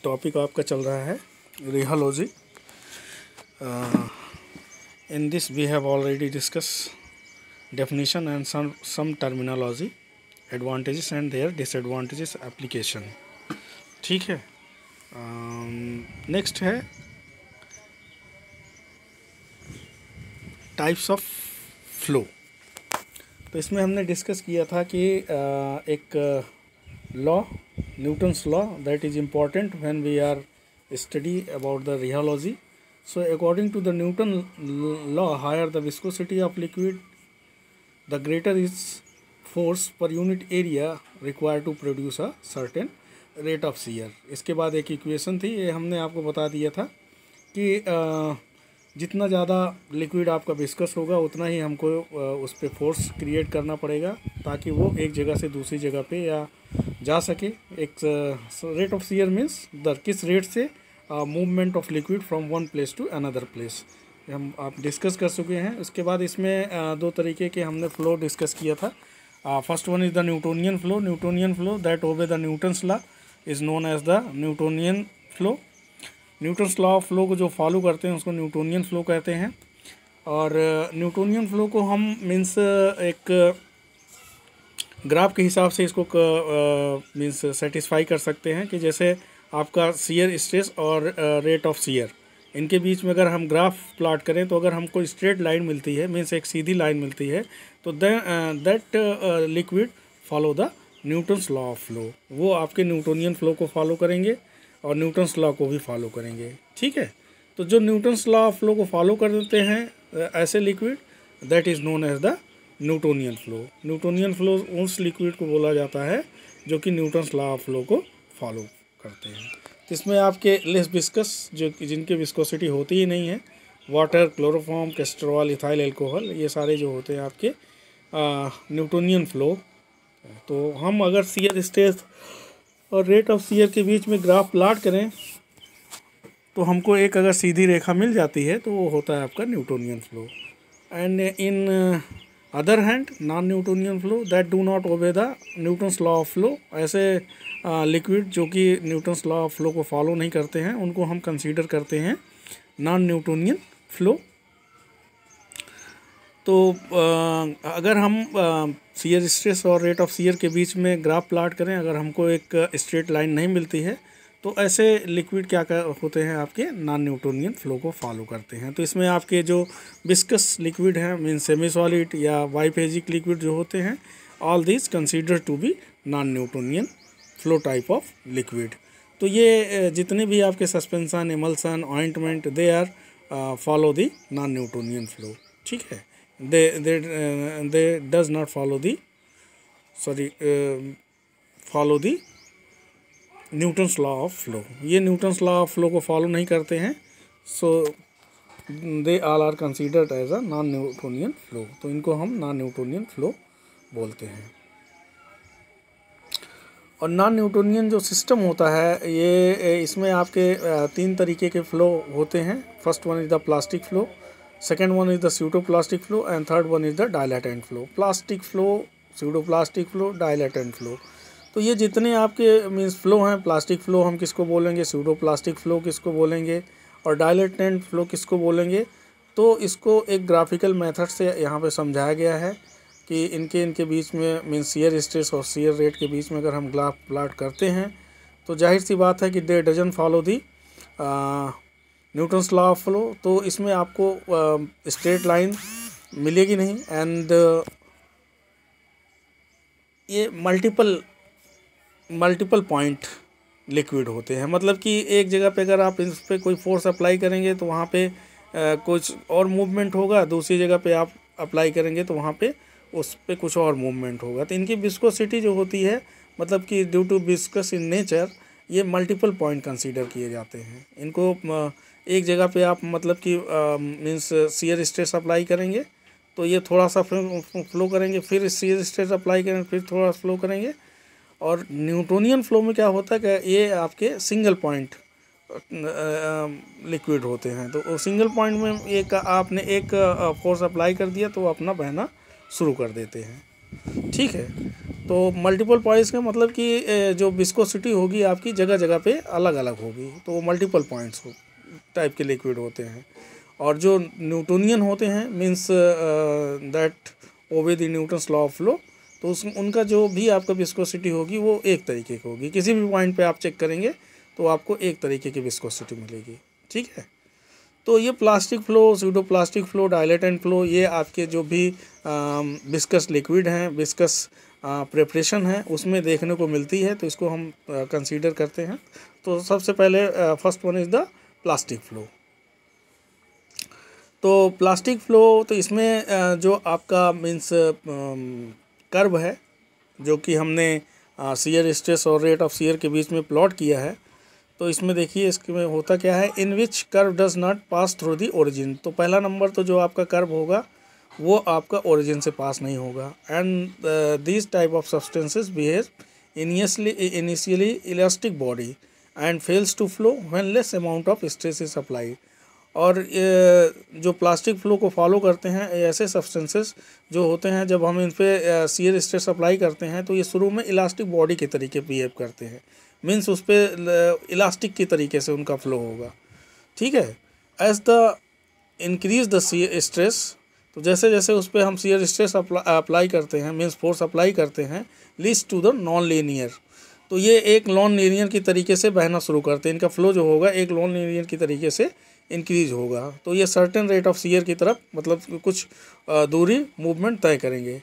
Topic आपका चल रहा है rheology. In this we have already discuss definition and some terminology, advantages and their disadvantages, application. ठीक है। नेक्स्ट है टाइप्स ऑफ फ्लो। तो इसमें हमने डिस्कस किया था कि एक law, Newton's law, that is important when we are study about the rheology. So according to the Newton law, higher the viscosity of liquid, the greater its force per unit area required to produce a certain rate of shear. इसके बाद एक equation थी, ये हमने आपको बता दिया था कि जितना ज़्यादा लिक्विड आपका विस्कस होगा उतना ही हमको उस पर फोर्स क्रिएट करना पड़ेगा ताकि वो एक जगह से दूसरी जगह पे या जा सके। एक रेट ऑफ शियर मीन्स दर किस रेट से movement of liquid from one place to another place, हम आप डिस्कस कर चुके हैं। उसके बाद इसमें दो तरीके के हमने फ्लो डिस्कस किया था। First one is the Newtonian flow. Newtonian flow that obey the Newton's law is known as the Newtonian flow. Newton's law of flow को जो फॉलो करते हैं उसको न्यूटोनियन फ्लो कहते हैं। और न्यूटोनियन फ्लो को हम मीन्स एक ग्राफ के हिसाब से इसको मीन्स सेटिस्फाई कर सकते हैं कि जैसे आपका शियर स्ट्रेस और रेट ऑफ शियर, इनके बीच में अगर हम ग्राफ प्लॉट करें तो अगर हमको स्ट्रेट लाइन मिलती है, मीन्स एक सीधी लाइन मिलती है, तो that liquid follow the Newton's law of flow. वो आपके न्यूटोनियन फ्लो को फॉलो करेंगे और न्यूटन्स लॉ को भी फॉलो करेंगे। ठीक है। तो जो न्यूटन्स लॉ ऑफ फ्लो को फॉलो कर देते हैं ऐसे liquid, that is known as the Newtonian flow. Newtonian flow उस लिक्विड को बोला जाता है जो कि न्यूटन्स लॉ ऑफ फ्लो को फॉलो करते हैं। तो इसमें आपके लेस विस्कस, जो जिनकी विस्कोसिटी होती ही नहीं है, वाटर, क्लोरोफॉर्म, कैस्टरॉल, इथाइल अल्कोहल, ये सारे जो होते हैं आपके न्यूटोनियन फ्लो। तो हम अगर शियर स्ट्रेस और रेट ऑफ शियर के बीच में ग्राफ प्लॉट करें तो हमको एक अगर सीधी रेखा मिल जाती है तो वो होता है आपका Newtonian flow. And in other hand non Newtonian flow that do not obey the Newton's law of flow, ऐसे लिक्विड जो कि न्यूटन्स लॉ ऑफ फ्लो को फॉलो नहीं करते हैं उनको हम कंसीडर करते हैं नॉन न्यूटोनियन फ्लो। तो अगर हम शियर स्ट्रेस और रेट ऑफ शियर के बीच में ग्राफ प्लॉट करें, अगर हमको एक स्ट्रेट लाइन नहीं मिलती है तो ऐसे लिक्विड क्या होते हैं आपके नॉन न्यूटोनियन फ्लो को फॉलो करते हैं। तो इसमें आपके जो विस्कस लिक्विड हैं, मीन सेमी सॉलिड या बाइफेजिक लिक्विड जो होते हैं, all this consider to be non Newtonian flow type of liquid. तो ये जितने भी आपके suspension, emulsion, ointment, they are follow the non Newtonian flow. ठीक है। they does not follow the follow the Newton's law of flow. ये Newton's law of flow को follow नहीं करते हैं, so they all are considered as a non Newtonian flow. तो इनको हम नॉन न्यूटोनियन फ्लो बोलते हैं। और नॉन न्यूटोनियन जो सिस्टम होता है, ये इसमें आपके तीन तरीके के फ्लो होते हैं। First one is the plastic flow, second one is the pseudoplastic flow and third one is the dilatant flow. Plastic flow, pseudoplastic flow, dilatant flow. तो ये जितने आपके मीन्स फ्लो हैं, प्लास्टिक फ्लो हम किसको बोलेंगे, स्यूडोप्लास्टिक फ्लो किसको बोलेंगे और डायलेटेंट फ्लो किसको बोलेंगे, तो इसको एक ग्राफिकल मेथड से यहाँ पे समझाया गया है कि इनके बीच में मीन्स शियर स्ट्रेस और शियर रेट के बीच में अगर हम ग्राफ प्लॉट करते हैं तो जाहिर सी बात है कि they doesn't follow the Newton's law of flow. तो इसमें आपको स्ट्रेट लाइन मिलेगी नहीं एंड ये मल्टीपल पॉइंट लिक्विड होते हैं। मतलब कि एक जगह पे अगर आप इस पर कोई फोर्स अप्लाई करेंगे तो वहाँ पे कुछ और मूवमेंट होगा, दूसरी जगह पे आप अप्लाई करेंगे तो वहाँ पे उस पर कुछ और मूवमेंट होगा। तो इनकी विस्कोसिटी जो होती है, मतलब कि due to viscous in nature, ये मल्टीपल पॉइंट कंसीडर किए जाते हैं। इनको एक जगह पे आप मतलब कि मीन्स शियर स्ट्रेस अप्लाई करेंगे तो ये थोड़ा सा फ्लो करेंगे, फिर शियर स्ट्रेस अप्लाई करेंगे, फिर थोड़ा फ्लो करेंगे। और न्यूटोनियन फ्लो में क्या होता है कि ये आपके सिंगल पॉइंट लिक्विड होते हैं। तो सिंगल पॉइंट में एक आपने एक फोर्स अप्लाई कर दिया तो वो अपना बहना शुरू कर देते हैं। ठीक है। तो मल्टीपल पॉइंट्स का मतलब कि जो विस्कोसिटी होगी आपकी जगह जगह पे अलग अलग होगी, तो वो मल्टीपल पॉइंट्स टाइप के लिक्विड होते हैं। और जो न्यूटोनियन होते हैं means that obey the Newton's law of flow, तो उनका जो भी आपका विस्कोसिटी होगी वो एक तरीके की होगी। किसी भी पॉइंट पे आप चेक करेंगे तो आपको एक तरीके की विस्कोसिटी मिलेगी। ठीक है, तो ये plastic flow, pseudo plastic flow, dilatant flow, ये आपके जो भी विस्कस लिक्विड हैं, विस्कस प्रिपरेशन है उसमें देखने को मिलती है, तो इसको हम कंसीडर करते हैं। तो सबसे पहले first one is the plastic flow. तो प्लास्टिक फ्लो, तो इसमें जो आपका मीन्स कर्व है जो कि हमने शियर स्ट्रेस और रेट ऑफ शियर के बीच में प्लॉट किया है, तो इसमें देखिए इसमें होता क्या है, in which curve does not pass through the origin. तो पहला नंबर तो जो आपका कर्व होगा वो आपका ओरिजिन से पास नहीं होगा। And this type of substances behave initially elastic body and fails to flow when less amount of stress is applied. और जो प्लास्टिक फ्लो को फॉलो करते हैं ऐसे सब्सटेंसेस जो होते हैं, जब हम इन पे शियर स्ट्रेस अप्लाई करते हैं तो ये शुरू में इलास्टिक बॉडी के तरीके बिहेव करते हैं, मीन्स उस पर इलास्टिक की तरीके से उनका फ्लो होगा। ठीक है, as the increase the shear stress, तो जैसे जैसे उस पर हम शियर स्ट्रेस अप्लाई करते हैं, मीन्स फोर्स अप्लाई करते हैं, leads to the non linear, तो ये एक नॉन लीनियर की तरीके से बहना शुरू करते हैं। इनका फ्लो जो होगा एक नॉन लीनियर की तरीके से इंक्रीज होगा, तो ये सर्टेन रेट ऑफ शियर की तरफ मतलब कुछ दूरी मूवमेंट तय करेंगे।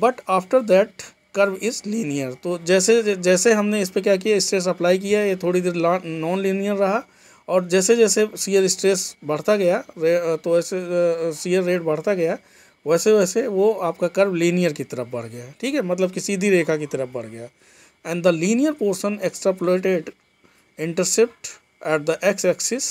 But after that curve is linear, तो जैसे जैसे हमने इस पर क्या किया, स्ट्रेस अप्लाई किया, ये थोड़ी देर नॉन लीनियर रहा, और जैसे जैसे शियर स्ट्रेस बढ़ता गया तो ऐसे शियर रेट बढ़ता गया, वैसे वैसे वो आपका कर्व लीनियर की तरफ बढ़ गया। ठीक है, मतलब कि सीधी रेखा की तरफ बढ़ गया। And the linear portion extrapolated intercept at the x-axis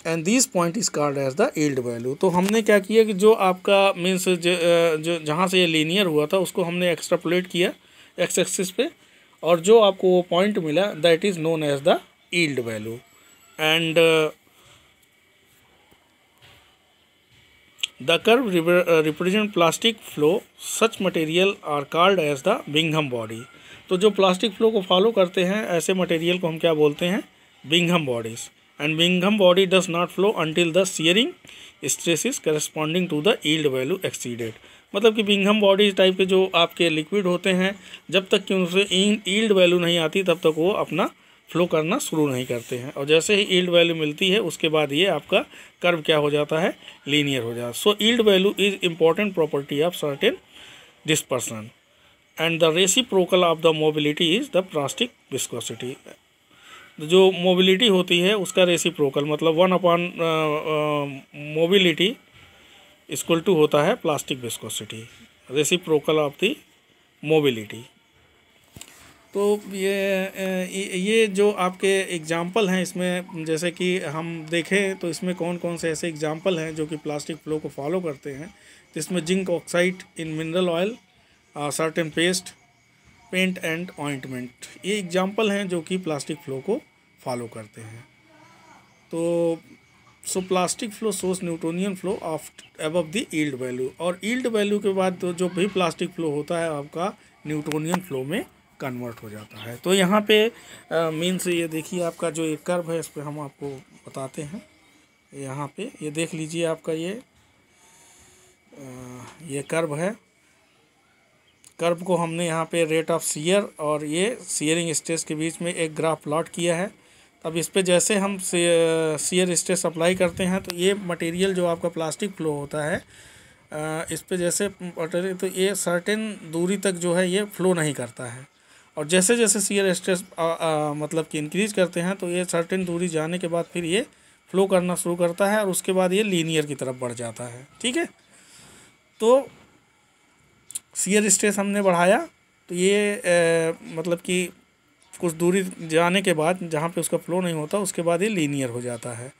and this point is called as the yield value। तो हमने क्या किया कि जो आपका मीन्स जो जहाँ से ये लीनियर हुआ था उसको हमने एक्सट्रापोलेट किया एक्स एक्सिस पे, और जो आपको वो पॉइंट मिला that is known as the yield value। And the curve represent plastic flow, such material are called as the Bingham body. तो जो प्लास्टिक फ्लो को फॉलो करते हैं ऐसे मटेरियल को हम क्या बोलते हैं, Bingham bodies. And Bingham body does not flow until the shearing stress is corresponding to the yield value exceeded. मतलब कि बिंघम बॉडी टाइप के जो आपके लिक्विड होते हैं, जब तक कि उनसे यील्ड वैल्यू नहीं आती तब तक वो अपना फ्लो करना शुरू नहीं करते हैं, और जैसे ही यील्ड वैल्यू मिलती है उसके बाद ये आपका कर्व क्या हो जाता है, लीनियर हो जाता है। So yield value is important property of certain dispersion and the reciprocal of the mobility is the plastic viscosity. जो मोबिलिटी होती है उसका रेसिप्रोकल मतलब 1 मोबिलिटी इक्वल टू होता है plastic viscosity, reciprocal of the mobility. तो ये जो आपके एग्जाम्पल हैं इसमें, जैसे कि हम देखें तो इसमें कौन कौन से ऐसे एग्जाम्पल हैं जो कि प्लास्टिक फ्लो को फॉलो करते हैं। तो इसमें zinc oxide in mineral oil, certain paste, paint and ointment, ये एग्जाम्पल हैं जो कि प्लास्टिक फ्लो को फॉलो करते हैं। तो so plastic flow shows Newtonian flow of above the yield value, और यील्ड वैल्यू के बाद तो जो भी प्लास्टिक फ्लो होता है आपका न्यूटोनियन फ्लो में कन्वर्ट हो जाता है। तो यहाँ पे मीन्स ये देखिए आपका जो एक कर्व है इस पर हम आपको बताते हैं। यहाँ पे ये देख लीजिए आपका ये कर्व है। कर्व को हमने यहाँ पे रेट ऑफ शियर और ये शियरिंग स्ट्रेस के बीच में एक ग्राफ प्लॉट किया है। अब इस पे जैसे हम शियर स्ट्रेस अप्लाई करते हैं तो ये मटेरियल जो आपका प्लास्टिक फ्लो होता है इस पे जैसे मटेरियल, तो ये सर्टेन दूरी तक जो है ये फ्लो नहीं करता है, और जैसे जैसे शियर स्ट्रेस मतलब कि इंक्रीज करते हैं तो ये सर्टेन दूरी जाने के बाद फिर ये फ्लो करना शुरू करता है, और उसके बाद ये लीनियर की तरफ बढ़ जाता है। ठीक है, तो शियर स्ट्रेस हमने बढ़ाया तो ये मतलब कि कुछ दूरी जाने के बाद जहाँ पे उसका फ्लो नहीं होता उसके बाद ये लीनियर हो जाता है,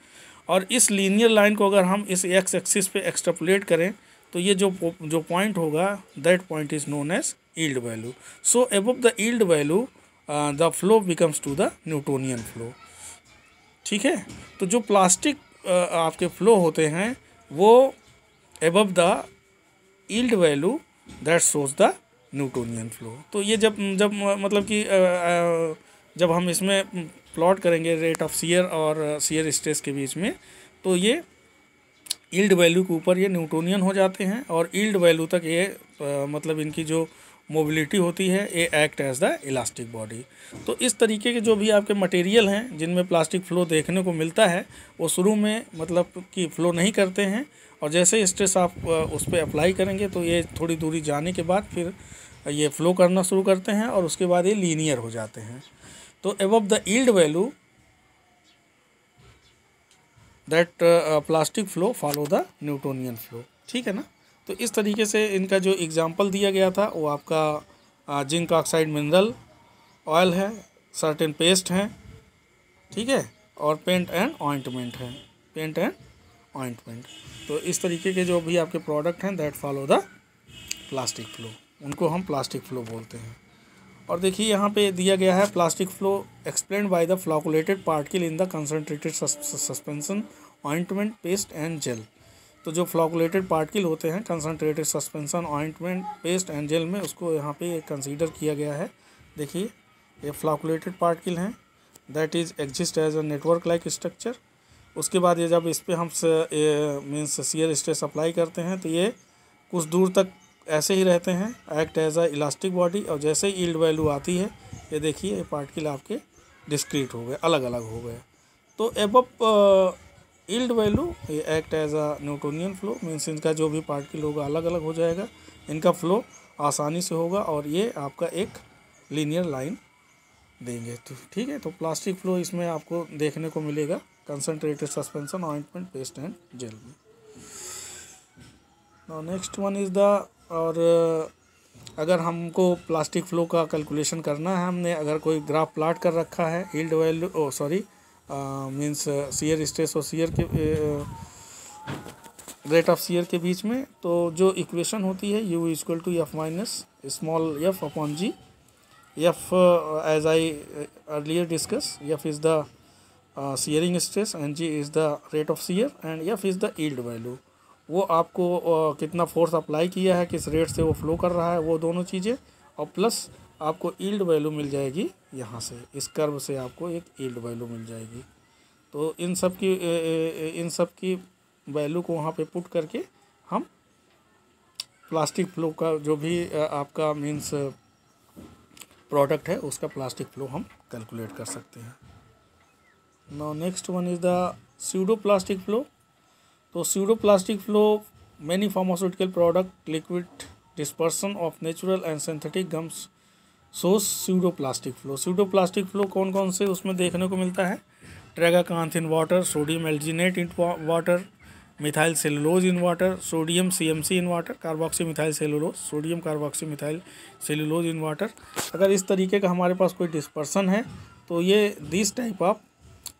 और इस लीनियर लाइन को अगर हम इस एक्स एक्सिस पे एक्सट्रापोलेट करें तो ये जो पॉइंट होगा that point is known as yield value. So above the yield value the flow becomes to the Newtonian flow. ठीक है, तो जो प्लास्टिक आपके फ्लो होते हैं वो above the yield value that shows the Newtonian flow. तो ये जब जब मतलब कि जब हम इसमें प्लॉट करेंगे रेट ऑफ शियर और शियर स्ट्रेस के बीच में, तो ये यील्ड वैल्यू के ऊपर ये न्यूटोनियन हो जाते हैं और यील्ड वैल्यू तक ये मतलब इनकी जो मोबिलिटी होती है ये act as the elastic body. तो इस तरीके के जो भी आपके मटेरियल हैं जिनमें प्लास्टिक फ्लो देखने को मिलता है, वो शुरू में मतलब कि फ़्लो नहीं करते हैं, और जैसे स्ट्रेस आप उस पर अप्लाई करेंगे तो ये थोड़ी दूरी जाने के बाद फिर ये फ़्लो करना शुरू करते हैं और उसके बाद ये लीनियर हो जाते हैं। तो above the yield value that plastic flow follow the Newtonian flow. ठीक है ना। तो इस तरीके से इनका जो एग्जांपल दिया गया था वो आपका जिंक ऑक्साइड मिनरल ऑयल है, सर्टेन पेस्ट हैं, ठीक है, और पेंट एंड ऑइंटमेंट है, पेंट एंड ऑइंटमेंट। तो इस तरीके के जो भी आपके प्रोडक्ट हैं that follow the plastic flow, उनको हम प्लास्टिक फ्लो बोलते हैं। और देखिए यहाँ पे दिया गया है plastic flow explained by the flocculated particle in the concentrated suspension ointment paste and gel. तो जो फ्लोकुलेटेड पार्टिकल होते हैं concentrated suspension ointment paste and gel में, उसको यहाँ पे कंसीडर किया गया है। देखिए ये फ्लोकुलेटेड पार्टिकल हैं that is exist as a network like structure. उसके बाद ये जब इस पर हम मीन्स शियर स्ट्रेस अप्लाई करते हैं तो ये कुछ दूर तक ऐसे ही रहते हैं, act as a elastic body. और जैसे ही यील्ड वैल्यू आती है ये देखिए ये पार्टिकल आपके डिस्क्रीट हो गए, अलग अलग हो गए। तो अबव यील्ड वैल्यू ये act as a Newtonian flow, means इनका जो भी पार्टिकल होगा अलग अलग हो जाएगा, इनका फ्लो आसानी से होगा और ये आपका एक लीनियर लाइन देंगे। तो ठीक है, तो प्लास्टिक फ्लो इसमें आपको देखने को मिलेगा concentrated suspension ointment paste and gel में। Now next one is the, और अगर हमको प्लास्टिक फ्लो का कैलकुलेशन करना है, हमने अगर कोई ग्राफ प्लाट कर रखा है yield value means shear stress और शियर के रेट ऑफ शियर के बीच में, तो जो इक्वेशन होती है U equal to F minus small F upon G. F as I earlier discuss, F is the shearing stress and G is the rate of shear and F is the yield value. वो आपको कितना force apply किया है, किस rate से वो flow कर रहा है, वो दोनों चीज़ें, और प्लस आपको यील्ड वैल्यू मिल जाएगी यहाँ से, इस कर्व से आपको एक यील्ड वैल्यू मिल जाएगी। तो इन सब की वैल्यू को वहाँ पे पुट करके हम प्लास्टिक फ्लो का जो भी आपका मीन्स प्रोडक्ट है उसका प्लास्टिक फ्लो हम कैलकुलेट कर सकते हैं। Now next one is the pseudo plastic flow. तो pseudo plastic flow many pharmaceutical product liquid dispersion of natural and synthetic gums shows pseudo plastic flow. Pseudo plastic flow कौन कौन से उसमें देखने को मिलता है? Tragacanth in water, sodium alginate in water, methyl cellulose in water, sodium CMC in water, carboxy methyl cellulose, sodium carboxy methyl cellulose in water. अगर इस तरीके का हमारे पास कोई डिस्पर्सन है तो ये this type of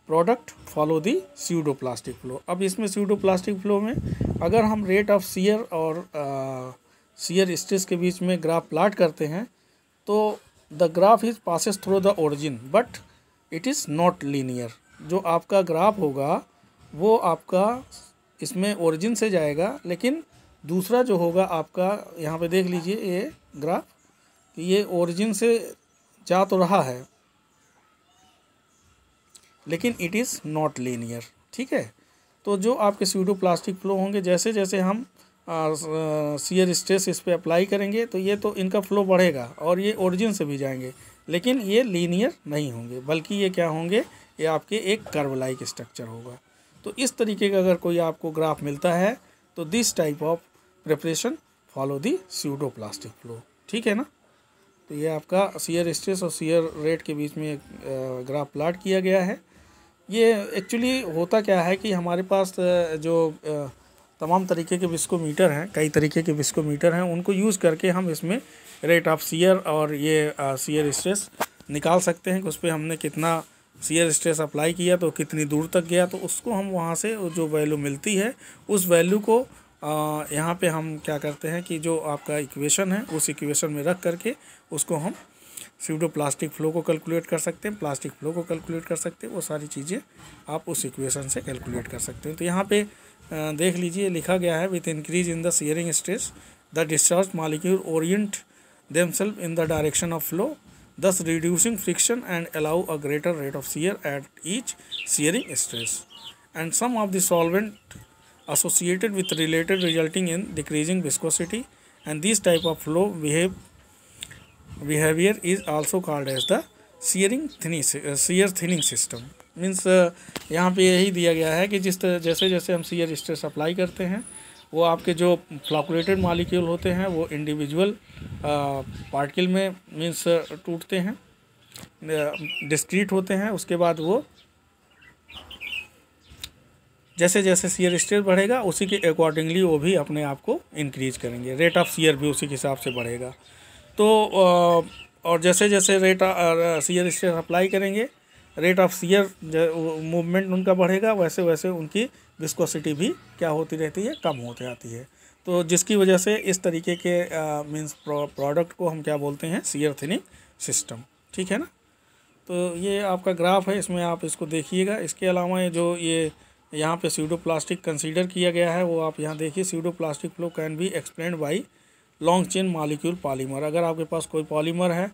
product follow the pseudo plastic flow. अब इसमें स्यूडो प्लास्टिक फ्लो में अगर हम रेट ऑफ शियर और शियर स्ट्रेस के बीच में ग्राफ प्लाट करते हैं तो the graph is passes through the origin but it is not linear. जो आपका ग्राफ होगा वो आपका इसमें ओरिजिन से जाएगा, लेकिन दूसरा जो होगा आपका, यहाँ पे देख लीजिए ये ग्राफ, ये ओरिजिन से जा तो रहा है लेकिन इट इज़ नॉट लीनियर। ठीक है, तो जो आपके स्यूडो प्लास्टिक फ्लो होंगे, जैसे जैसे हम शियर स्ट्रेस इस पे अप्लाई करेंगे तो ये तो इनका फ्लो बढ़ेगा और ये ओरिजिन से भी जाएंगे, लेकिन ये लीनियर नहीं होंगे, बल्कि ये क्या होंगे, ये आपके एक कर्व लाइक स्ट्रक्चर होगा। तो इस तरीके का अगर कोई आपको ग्राफ मिलता है तो this type of preparation follow the pseudo plastic flow. ठीक है ना। तो ये आपका शियर स्ट्रेस और शियर रेट के बीच में एक ग्राफ प्लाट किया गया है। ये एक्चुअली होता क्या है कि हमारे पास जो तमाम तरीके के विस्कोमीटर हैं, कई तरीके के विस्कोमीटर हैं, उनको यूज़ करके हम इसमें रेट ऑफ शियर और ये शियर स्ट्रेस निकाल सकते हैं कि उस पर हमने कितना शियर स्ट्रेस अप्लाई किया तो कितनी दूर तक गया, तो उसको हम वहाँ से जो वैल्यू मिलती है उस वैल्यू को यहाँ पे हम क्या करते हैं कि जो आपका इक्वेशन है उस इक्वेशन में रख करके उसको हम स्यूडो प्लास्टिक फ्लो को कैलकुलेट कर सकते हैं, प्लास्टिक फ्लो को कैलकुलेट कर सकते हैं, वो सारी चीज़ें आप उस इक्वेशन से कैलकुलेट कर सकते हैं। तो यहाँ पे देख लीजिए लिखा गया है with increase in the shearing stress the discharged molecule orient themselves in the direction of flow, thus reducing friction and allow a greater rate of shear at each shearing stress. And some of the solvent associated with related resulting in decreasing viscosity, and this type of flow behavior is also called as the shear thinning system. Means यहाँ पे यही दिया गया है कि जैसे जैसे हम shear स्ट्रेस अप्लाई करते हैं वो आपके जो फ्लॉकुलेटेड मॉलिक्यूल होते हैं वो इंडिविजुअल पार्टिकल में मीन्स टूटते हैं, डिस्क्रीट होते हैं। उसके बाद वो जैसे जैसे shear स्ट्रेस बढ़ेगा उसी के अकॉर्डिंगली वो भी अपने आप को इंक्रीज करेंगे, रेट ऑफ shear भी उसी के हिसाब से बढ़ेगा। तो और जैसे जैसे रेट shear स्ट्रेस अप्लाई करेंगे रेट ऑफ shear मूवमेंट उनका बढ़ेगा, वैसे वैसे उनकी विस्कोसिटी भी क्या होती रहती है, कम होती आती है। तो जिसकी वजह से इस तरीके के मीन्स प्रोडक्ट को हम क्या बोलते हैं, shear thinning सिस्टम। ठीक है ना। तो ये आपका ग्राफ है, इसमें आप इसको देखिएगा। इसके अलावा ये यहाँ पे स्यूडोप्लास्टिक कंसीडर किया गया है वो आप यहाँ देखिए। Pseudoplastic flow can be explained by long chain molecule polymer. अगर आपके पास कोई पॉलीमर है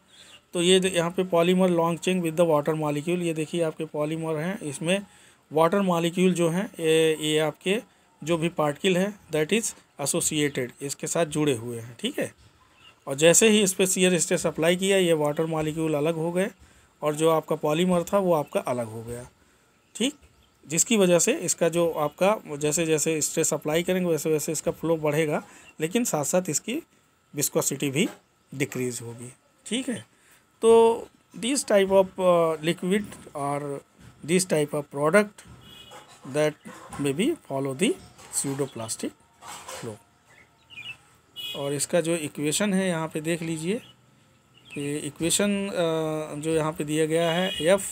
तो ये यहाँ पे polymer long chain with the water molecule, ये देखिए आपके पॉलीमर हैं, इसमें वाटर मॉलिक्यूल जो हैं ये आपके जो भी पार्टिकल है दैट इज़ एसोसिएटेड, इसके साथ जुड़े हुए हैं। ठीक है। और जैसे ही इस पर shear स्ट्रेस अप्लाई किया ये वाटर मॉलिक्यूल अलग हो गए और जो आपका पॉलीमर था वो आपका अलग हो गया। ठीक। जिसकी वजह से इसका जो आपका जैसे जैसे स्ट्रेस अप्लाई करेंगे वैसे वैसे इसका फ्लो बढ़ेगा, लेकिन साथ साथ इसकी विस्कोसिटी भी डिक्रीज होगी। ठीक है। तो दिस टाइप ऑफ लिक्विड और this type of product that may be follow the pseudoplastic flow. और इसका जो इक्वेशन है यहाँ पे देख लीजिए कि इक्वेशन जो यहाँ पे दिया गया है F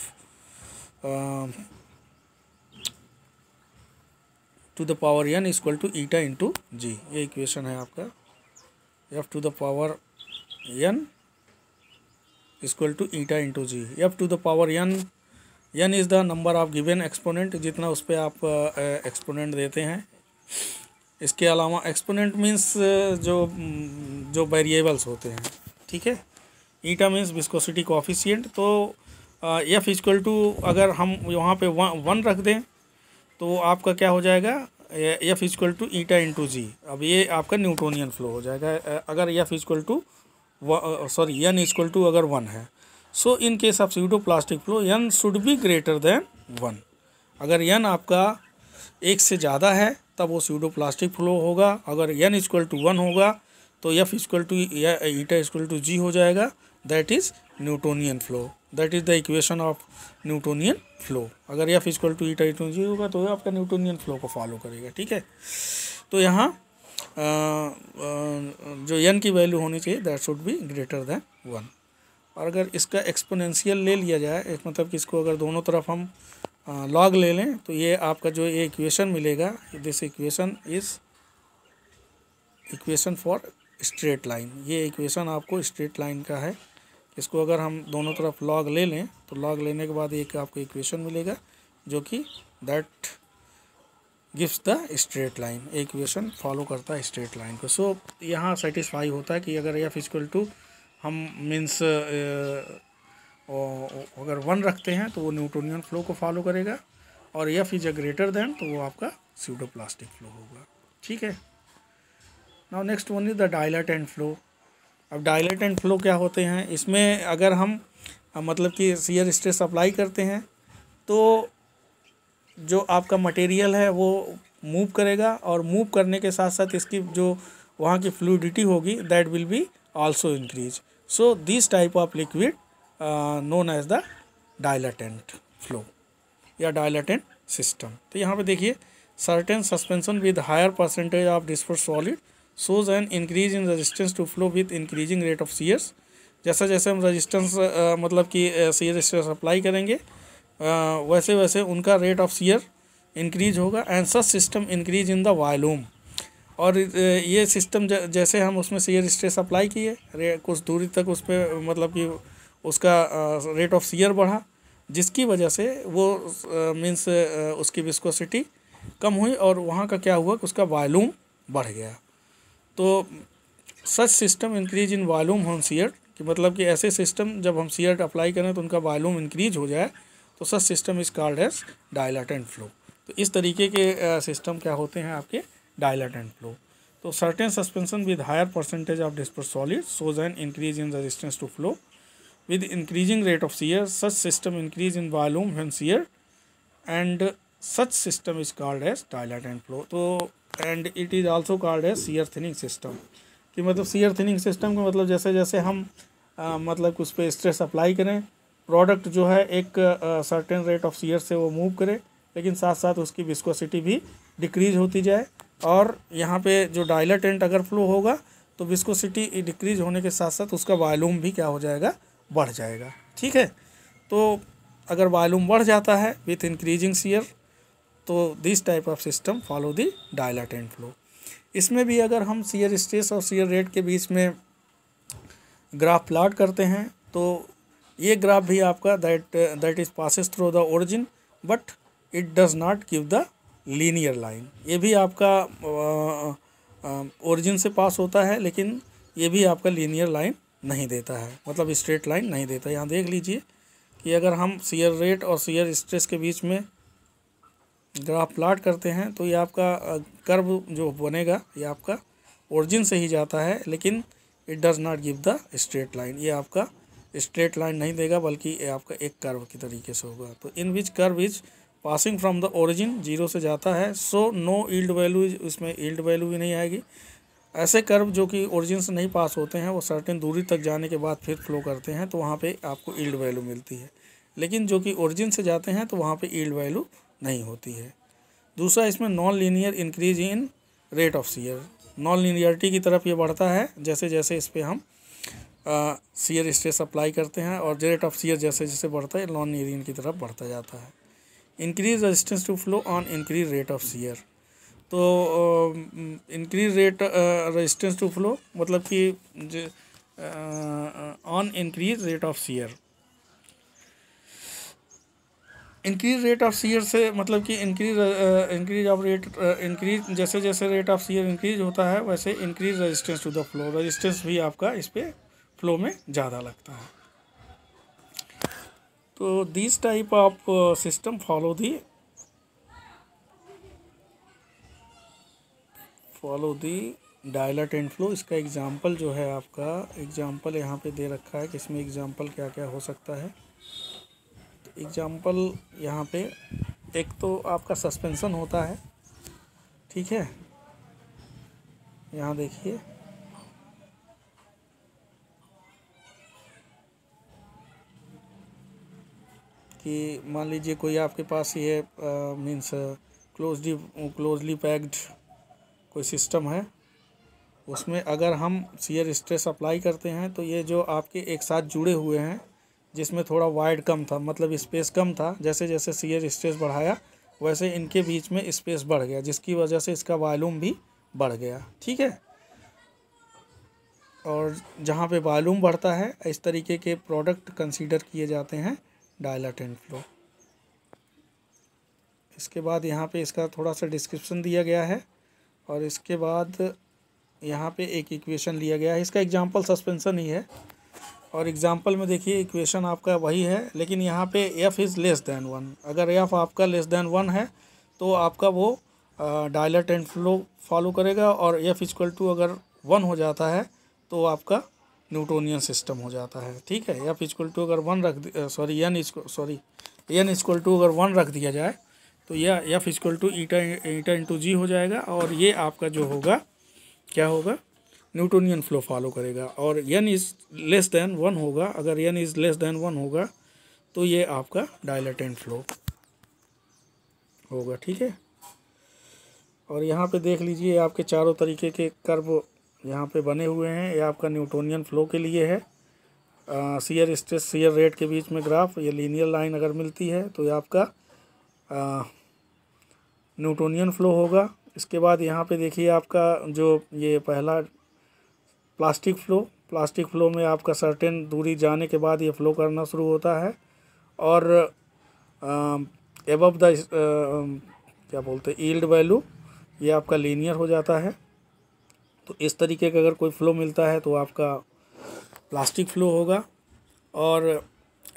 to the power n equal to eta into G, ये इक्वेशन है आपका। F to the power n equal to eta into G. F to the power n is the number of given exponent, जितना उस पर आप exponent देते हैं। इसके अलावा एक्सपोनेंट मीन्स जो वेरिएबल्स होते हैं। ठीक है। ईटा मीन्स विस्कोसिटी कोफिशिएंट। तो F इक्वल टू अगर हम वहाँ पे 1 रख दें तो आपका क्या हो जाएगा, F equal to eta into G. अब ये आपका न्यूटोनियन फ्लो हो जाएगा अगर F equal to n equal to अगर 1 है। So in case of pseudoplastic flow n should be greater than 1। अगर n आपका 1 से ज़्यादा है तब वो स्यूडोप्लास्टिक फ्लो होगा। अगर n इक्वल टू 1 होगा तो F equal to eta equal to G हो जाएगा, that is Newtonian flow. That is the equation of Newtonian flow. अगर F equal to eta equal to G होगा तो आपका न्यूटोनियन फ्लो को फॉलो करेगा। ठीक है। तो यहाँ जो n की वैल्यू होनी चाहिए that should be greater than 1। और अगर इसका एक्सपोनेंशियल ले लिया जाए, मतलब कि इसको अगर दोनों तरफ हम लॉग ले लें तो ये आपका जो ये इक्वेशन मिलेगा, this equation is equation for straight line. ये इक्वेशन आपको स्ट्रेट लाइन का है। इसको अगर हम दोनों तरफ लॉग ले लें तो लॉग लेने के बाद एक आपको इक्वेशन मिलेगा जो कि that gives the straight line. Equation follow करता है स्ट्रेट लाइन को। सो यहाँ सेटिस्फाई होता है कि अगर F इक्वल टू हम मीन्स अगर 1 रखते हैं तो वो न्यूटोनियन फ्लो को फॉलो करेगा, और F is a greater than तो वो आपका स्यूडोप्लास्टिक फ्लो होगा। ठीक है। Now next one is the dilatant flow. अब डायलेटेंट फ्लो क्या होते हैं, इसमें अगर हम मतलब कि shear स्ट्रेस अप्लाई करते हैं तो जो आपका मटेरियल है वो मूव करेगा, और मूव करने के साथ साथ इसकी जो वहाँ की फ्लूइडिटी होगी that will be also increase. So this type of liquid known as the dilatant flow या डायलेटेंट सिस्टम। तो यहाँ पे देखिए certain suspension with higher percentage of disperse solid shows an increase in resistance to flow with increasing rate of shears। जैसा जैसे हम resistance मतलब कि shear स्ट्रेस अप्लाई करेंगे वैसे वैसे उनका रेट ऑफ shear इंक्रीज होगा। And such system increase in the volume. और ये सिस्टम जैसे हम उसमें shear स्ट्रेस अप्लाई किए कुछ दूरी तक उस पर मतलब कि उसका रेट ऑफ shear बढ़ा, जिसकी वजह से वो मीन्स उसकी विस्कोसिटी कम हुई और वहाँ का क्या हुआ कि उसका वॉल्यूम बढ़ गया। तो such system increase in volume on shear, कि मतलब कि ऐसे सिस्टम जब हम शियर अप्लाई करें तो उनका वॉल्यूम इंक्रीज हो जाए, तो such system is called as dilatant flow. तो इस तरीके के सिस्टम क्या होते हैं आपके डायलेटेंट फ्लो। तो certain suspension with higher percentage of disperse solid shows an increase in resistance to flow with increasing rate of shear. Such system increase in volume when shear, and such system is called as dilatant flow. तो and it is also called as shear thinning system, कि मतलब shear thinning system का मतलब जैसे जैसे हम मतलब उस पर स्ट्रेस अप्लाई करें, प्रोडक्ट जो है एक सर्टेन रेट ऑफ shear से वो मूव करे, लेकिन साथ साथ उसकी विस्कोसिटी भी डिक्रीज होती जाए। और यहाँ पे जो डायलेटेंट अगर फ्लो होगा तो विस्कोसिटी डिक्रीज होने के साथ साथ उसका वॉल्यूम भी क्या हो जाएगा, बढ़ जाएगा। ठीक है, तो अगर वॉल्यूम बढ़ जाता है विथ इंक्रीजिंग शियर, तो this type of system follow the dilatant flow. इसमें भी अगर हम शियर स्ट्रेस और शियर रेट के बीच में ग्राफ प्लॉट करते हैं, तो ये ग्राफ भी आपका that is passes through the origin but it does not give the linear line. ये भी आपका ओरिजिन से पास होता है, लेकिन ये भी आपका लीनियर लाइन नहीं देता है, मतलब स्ट्रेट लाइन नहीं देता। यहाँ देख लीजिए कि अगर हम शियर रेट और शियर स्ट्रेस के बीच में ग्राफ प्लॉट करते हैं, तो ये आपका कर्व जो बनेगा ये आपका ओरिजिन से ही जाता है, लेकिन it does not give the straight line. ये आपका स्ट्रेट लाइन नहीं देगा, बल्कि ये आपका एक कर्व की तरीके से होगा। तो in which curve is passing from the origin, zero से जाता है, सो नो यील्ड वैल्यू, इसमें यील्ड वैल्यू भी नहीं आएगी। ऐसे कर्व जो कि ओरिजिन से नहीं पास होते हैं, वो सर्टेन दूरी तक जाने के बाद फिर फ्लो करते हैं, तो वहाँ पे आपको यील्ड वैल्यू मिलती है। लेकिन जो कि ओरिजिन से जाते हैं तो वहाँ पे यील्ड वैल्यू नहीं होती है। दूसरा, इसमें non linear increase in rate of shear, non linearity की तरफ ये बढ़ता है जैसे जैसे इस पर हम शियर स्ट्रेस अप्लाई करते हैं, और रेट ऑफ शियर जैसे जैसे बढ़ता है नॉन लीनियर की तरफ बढ़ता जाता है। Increase resistance to flow on increase rate of shear, तो increase rate resistance to flow मतलब कि on increase rate of shear. Increase rate of shear से मतलब कि इंक्रीज ऑफ रेट इंक्रीज, जैसे जैसे रेट ऑफ शियर इंक्रीज होता है वैसे increase resistance to the flow, resistance भी आपका इस पर फ्लो में ज़्यादा लगता है। तो this type of system follow the dilatant flow. इसका एग्जांपल जो है आपका एग्जांपल यहाँ पे दे रखा है कि इसमें एग्जांपल क्या क्या हो सकता है। तो एग्जांपल यहाँ पे एक तो आपका सस्पेंशन होता है, ठीक है, यहाँ देखिए कि मान लीजिए कोई आपके पास ये मीन्स क्लोजली पैक्ड कोई सिस्टम है, उसमें अगर हम शियर स्ट्रेस अप्लाई करते हैं तो ये जो आपके एक साथ जुड़े हुए हैं, जिसमें थोड़ा वाइड कम था, मतलब स्पेस कम था, जैसे जैसे शियर स्ट्रेस बढ़ाया वैसे इनके बीच में स्पेस बढ़ गया, जिसकी वजह से इसका वॉल्यूम भी बढ़ गया। ठीक है, और जहाँ पे वॉल्यूम बढ़ता है इस तरीके के प्रोडक्ट कंसीडर किए जाते हैं डायलेटेंट फ्लो। इसके बाद यहाँ पे इसका थोड़ा सा डिस्क्रिप्शन दिया गया है, और इसके बाद यहाँ पे एक इक्वेशन लिया गया है। इसका एग्जांपल सस्पेंशन ही है, और एग्जांपल में देखिए इक्वेशन आपका वही है, लेकिन यहाँ पे एफ इज़ लेस दैन 1। अगर एफ आपका लेस दैन 1 है तो आपका वो डायलेटेंट फ्लो फॉलो करेगा, और एफ इक्वल टू अगर 1 हो जाता है तो आपका न्यूटोनियन सिस्टम हो जाता है। ठीक है, एफ इक्वल टू अगर 1 एन इक्वल टू अगर 1 रख दिया जाए तो यह F equal to eta into G हो जाएगा, और ये आपका जो होगा क्या होगा, न्यूटोनियन फ्लो फॉलो करेगा। और एन इज़ लेस दैन 1 होगा, अगर एन इज़ लेस दैन 1 होगा तो ये आपका डायलेटेंट फ्लो होगा। ठीक है, और यहाँ पे देख लीजिए आपके चारों तरीके के कर्व यहाँ पे बने हुए हैं। ये आपका न्यूटोनियन फ्लो के लिए है, शियर स्ट्रेस शियर रेट के बीच में ग्राफ, ये लीनियर लाइन अगर मिलती है तो ये आपका न्यूटोनियन फ्लो होगा। इसके बाद यहाँ पे देखिए आपका जो ये पहला प्लास्टिक फ्लो में आपका सर्टेन दूरी जाने के बाद ये फ्लो करना शुरू होता है, और एबव द क्या बोलते हैं यील्ड वैल्यू, ये आपका लीनियर हो जाता है। तो इस तरीके का अगर कोई फ्लो मिलता है तो आपका प्लास्टिक फ्लो होगा। और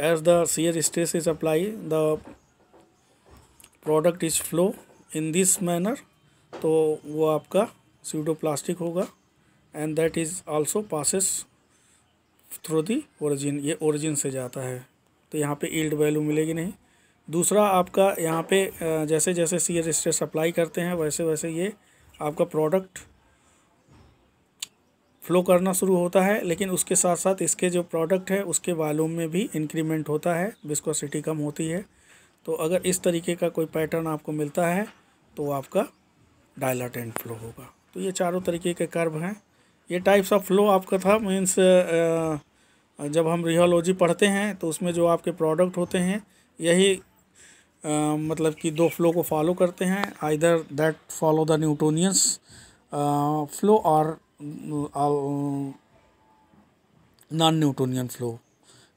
as the shear stress is apply the product is flow in this manner, तो वो आपका स्यूडो प्लास्टिक होगा। And that is also passes through the origin, ये ओरिजिन से जाता है, तो यहाँ पे यील्ड वैल्यू मिलेगी नहीं। दूसरा आपका यहाँ पे जैसे जैसे शियर स्ट्रेस अप्लाई करते हैं वैसे वैसे ये आपका प्रोडक्ट फ्लो करना शुरू होता है, लेकिन उसके साथ साथ इसके जो प्रोडक्ट है उसके वॉल्यूम में भी इंक्रीमेंट होता है, विस्कोसिटी कम होती है। तो अगर इस तरीके का कोई पैटर्न आपको मिलता है तो आपका डायलाटेंट फ्लो होगा। तो ये चारों तरीके के कर्व हैं। ये टाइप्स ऑफ फ्लो आपका था, मीन्स जब हम रियोलॉजी पढ़ते हैं तो उसमें जो आपके प्रोडक्ट होते हैं यही मतलब कि दो फ्लो को फॉलो करते हैं, either that follow the Newtonians flow और नॉन न्यूटोनियन फ्लो।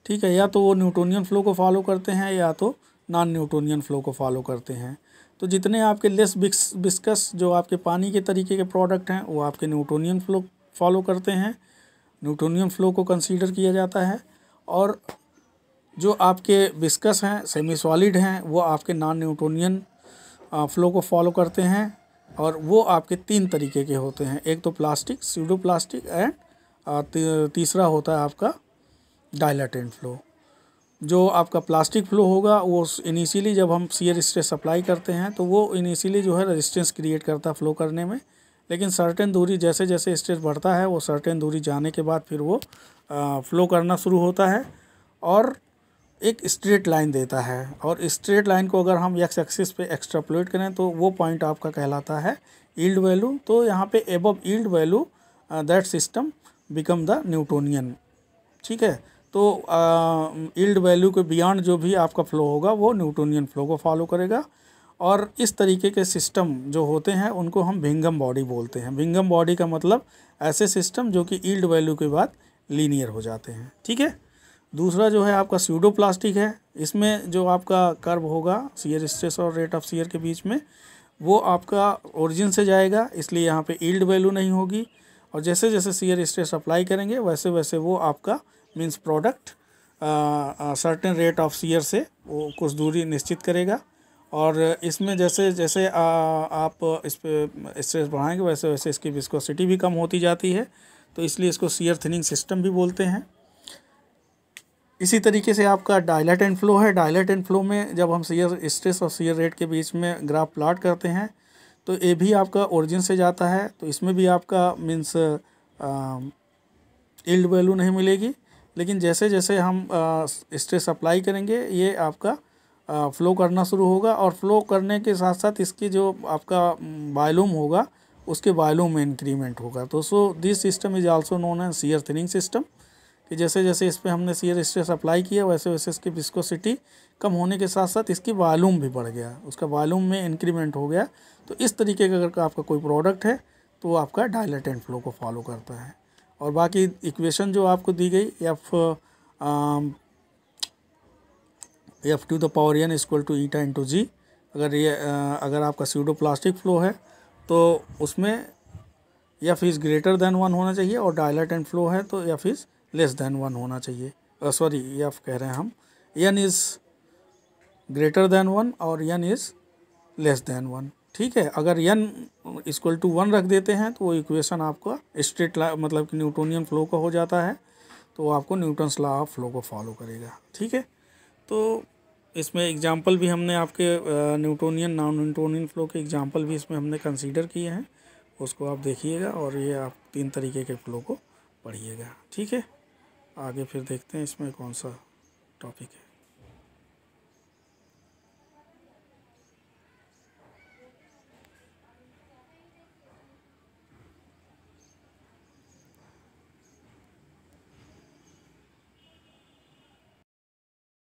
ठीक है, या तो वो न्यूटोनियन फ्लो को फॉलो करते हैं या तो नॉन न्यूटोनियन फ्लो को फॉलो करते हैं। तो जितने आपके लेस विस्कस जो आपके पानी के तरीके के प्रोडक्ट हैं वो आपके न्यूटोनियन फ्लो फॉलो करते हैं, न्यूटोनियन फ्लो को कंसीडर किया जाता है। और जो आपके विस्कस हैं, सेमी सॉलिड हैं, वो आपके नॉन न्यूटोनियन फ्लो को फॉलो करते हैं। और वो आपके तीन तरीके के होते हैं, एक तो प्लास्टिक, स्यूडो प्लास्टिक, एंड तीसरा होता है आपका डायलाटेंट फ्लो। जो आपका प्लास्टिक फ्लो होगा वो इनिशियली जब हम शियर स्ट्रेस अप्लाई करते हैं तो वो इनिशियली जो है रेजिस्टेंस क्रिएट करता है फ्लो करने में, लेकिन सर्टेन दूरी जैसे जैसे स्ट्रेस बढ़ता है वो सर्टेन दूरी जाने के बाद फिर वो फ्लो करना शुरू होता है और एक स्ट्रेट लाइन देता है। और स्ट्रेट लाइन को अगर हम एक्स एक्सिस पे एक्सट्रापोलेट करें तो वो पॉइंट आपका कहलाता है यील्ड वैल्यू। तो यहाँ पे above yield value that system become the Newtonian. ठीक है, तो यील्ड वैल्यू के बियॉन्ड जो भी आपका फ्लो होगा वो न्यूटोनियन फ्लो को फॉलो करेगा। और इस तरीके के सिस्टम जो होते हैं उनको हम भिंगम बॉडी बोलते हैं। भिंगम बॉडी का मतलब ऐसे सिस्टम जो कि यील्ड वैल्यू के बाद लीनियर हो जाते हैं। ठीक है, दूसरा जो है आपका स्यूडो प्लास्टिक है। इसमें जो आपका कर्व होगा शियर स्ट्रेस और रेट ऑफ शियर के बीच में वो आपका ओरिजिन से जाएगा, इसलिए यहाँ पे यील्ड वैल्यू नहीं होगी। और जैसे जैसे शियर स्ट्रेस अप्लाई करेंगे वैसे वैसे वो आपका means product certain rate of shear से वो कुछ दूरी निश्चित करेगा। और इसमें जैसे जैसे आप इस पर स्ट्रेस बढ़ाएंगे वैसे वैसे इसकी विस्कोसिटी भी कम होती जाती है, तो इसलिए इसको शियर थिनिंग सिस्टम भी बोलते हैं। इसी तरीके से आपका डायलाटेंट फ्लो है। डायलाटेंट फ्लो में जब हम शियर स्ट्रेस और शियर रेट के बीच में ग्राफ प्लॉट करते हैं तो ये भी आपका ओरिजिन से जाता है, तो इसमें भी आपका मीन्स यील्ड वैल्यू नहीं मिलेगी, लेकिन जैसे जैसे हम स्ट्रेस अप्लाई करेंगे ये आपका फ्लो करना शुरू होगा। और फ्लो करने के साथ साथ इसकी जो आपका वॉल्यूम होगा उसके वॉल्यूम में इंक्रीमेंट होगा। तो so this system is also known as shear thinning system, कि जैसे जैसे इस पर हमने शियर स्ट्रेस अप्लाई किया वैसे वैसे इसकी विस्कोसिटी कम होने के साथ साथ इसकी वॉल्यूम भी बढ़ गया, उसका वॉल्यूम में इंक्रीमेंट हो गया। तो इस तरीके का अगर आपका कोई प्रोडक्ट है तो वो आपका डायलाटेंट फ्लो को फॉलो करता है। और बाकी इक्वेशन जो आपको दी गई F to the power N equal to eta into G, अगर आपका स्यूडो प्लास्टिक फ्लो है तो उसमें एफ इज़ ग्रेटर देन 1 होना चाहिए, और डायलाटेंट फ्लो है तो एफ इज़ लेस देन 1 होना चाहिए। सॉरी, एफ कह रहे हैं हम, एन इज़ ग्रेटर देन 1 और एन इज़ लेस देन 1। ठीक है, अगर एन इक्वल टू 1 रख देते हैं तो वो इक्वेशन आपका स्ट्रेट मतलब कि न्यूटोनियन फ्लो का हो जाता है, तो वो आपको न्यूटन्स लॉ ऑफ फ्लो को फॉलो करेगा। ठीक है, तो इसमें एग्जांपल भी हमने आपके न्यूटोनियन नॉन न्यूटोनियन फ्लो के एग्जांपल भी इसमें हमने कंसीडर किए हैं, उसको आप देखिएगा और ये आप 3 तरीके के फ्लो को पढ़िएगा। ठीक है, आगे फिर देखते हैं इसमें कौन सा टॉपिक है।